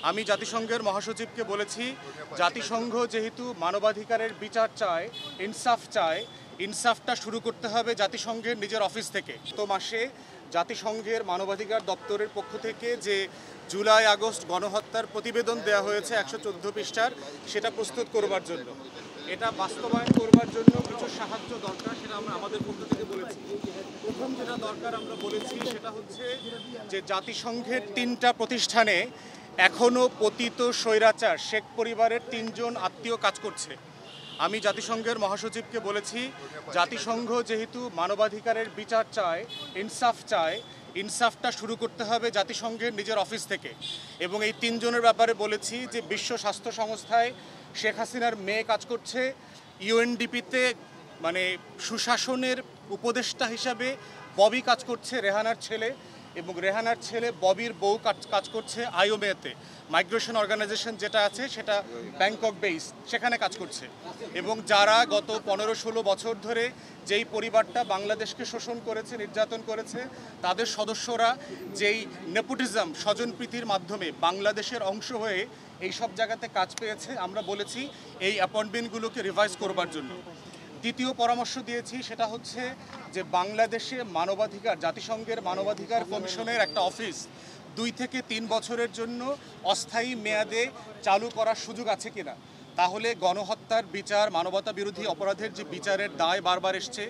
আমি জাতিসংঘের মহাসচিবকে বলেছি, জাতিসংঘ যেহেতু মানবাধিকারের বিচার চায়, ইনসাফ চায়, ইনসাফটা শুরু করতে হবে জাতিসংঘের নিজের অফিস থেকে। তো মাসে জাতিসংঘের মানবাধিকার দপ্তরের পক্ষ থেকে যে জুলাই আগস্ট গণহত্যার প্রতিবেদন দেওয়া হয়েছে 114 পৃষ্ঠার, সেটা প্রস্তুত করবার জন্য, এটা বাস্তবায়ন করবার জন্য কিছু সাহায্য দরকার, সেটা আমরা আমাদের পক্ষ থেকে বলেছি। প্রথম যেটা দরকার আমরা বলেছি সেটা হচ্ছে যে জাতিসংঘের 3টা প্রতিষ্ঠানে এখনও পতিত স্বৈরাচার শেখ পরিবারের 3 জন আত্মীয় কাজ করছে। আমি জাতিসংঘের মহাসচিবকে বলেছি, জাতিসংঘ যেহেতু মানবাধিকারের বিচার চায়, ইনসাফ চায়, ইনসাফটা শুরু করতে হবে জাতিসংঘের নিজের অফিস থেকে। এবং এই 3 জনের ব্যাপারে বলেছি যে বিশ্ব স্বাস্থ্য সংস্থায় শেখ হাসিনার মেয়ে কাজ করছে, ইউএনডিপিতে মানে সুশাসনের উপদেষ্টা হিসাবে ববি কাজ করছে, রেহানার ছেলে, এবং রেহানার ছেলে ববির বউ কাজ করছে আইওমেতে, মাইগ্রেশন অর্গানাইজেশন যেটা আছে সেটা ব্যাংকক বেস, সেখানে কাজ করছে। এবং যারা গত 15-16 বছর ধরে যেই পরিবারটা বাংলাদেশকে শোষণ করেছে, নির্যাতন করেছে, তাদের সদস্যরা যেই নেপোটিজম, স্বজনপ্রীতির মাধ্যমে বাংলাদেশের অংশ হয়ে এই সব জায়গাতে কাজ পেয়েছে, আমরা বলেছি এই অ্যাপয়েন্টমেন্টগুলোকে রিভাইজ করবার জন্য। দ্বিতীয় পরামর্শ দিয়েছি সেটা হচ্ছে যে বাংলাদেশে মানবাধিকার, জাতিসংঘের মানবাধিকার কমিশনের একটা অফিস 2 থেকে 3 বছরের জন্য অস্থায়ী মেয়াদে চালু করার সুযোগ আছে কিনা। তাহলে গণহত্যার বিচার, মানবতা বিরোধী অপরাধের যে বিচারের দায় বারবার এসছে,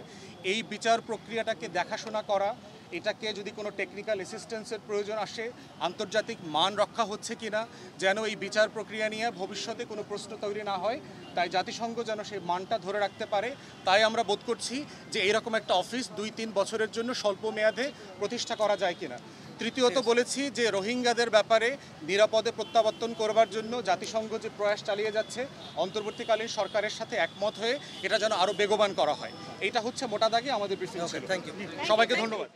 এই বিচার প্রক্রিয়াটাকে দেখাশোনা করা, এটাকে যদি কোনো টেকনিক্যাল অ্যাসিস্ট্যান্সের প্রয়োজন আসে, আন্তর্জাতিক মান রক্ষা হচ্ছে কিনা, যেন এই বিচার প্রক্রিয়া নিয়ে ভবিষ্যতে কোনো প্রশ্ন তৈরি না হয়, তাই জাতিসংঘ যেন সেই মানটা ধরে রাখতে পারে, তাই আমরা বোধ করছি যে এরকম একটা অফিস 2-3 বছরের জন্য স্বল্প মেয়াদে প্রতিষ্ঠা করা যায় কিনা। তৃতীয়ত বলেছি যে রোহিঙ্গাদের ব্যাপারে নিরাপদে প্রত্যাবর্তন করবার জন্য জাতিসংঘ যে প্রয়াস চালিয়ে যাচ্ছে, অন্তর্বর্তীকালীন সরকারের সাথে একমত হয়ে এটা যেন আরও বেগবান করা হয়। এইটা হচ্ছে মোটা দাগে আমাদের ব্রিফিং ছিল। থ্যাংক ইউ, সবাইকে ধন্যবাদ।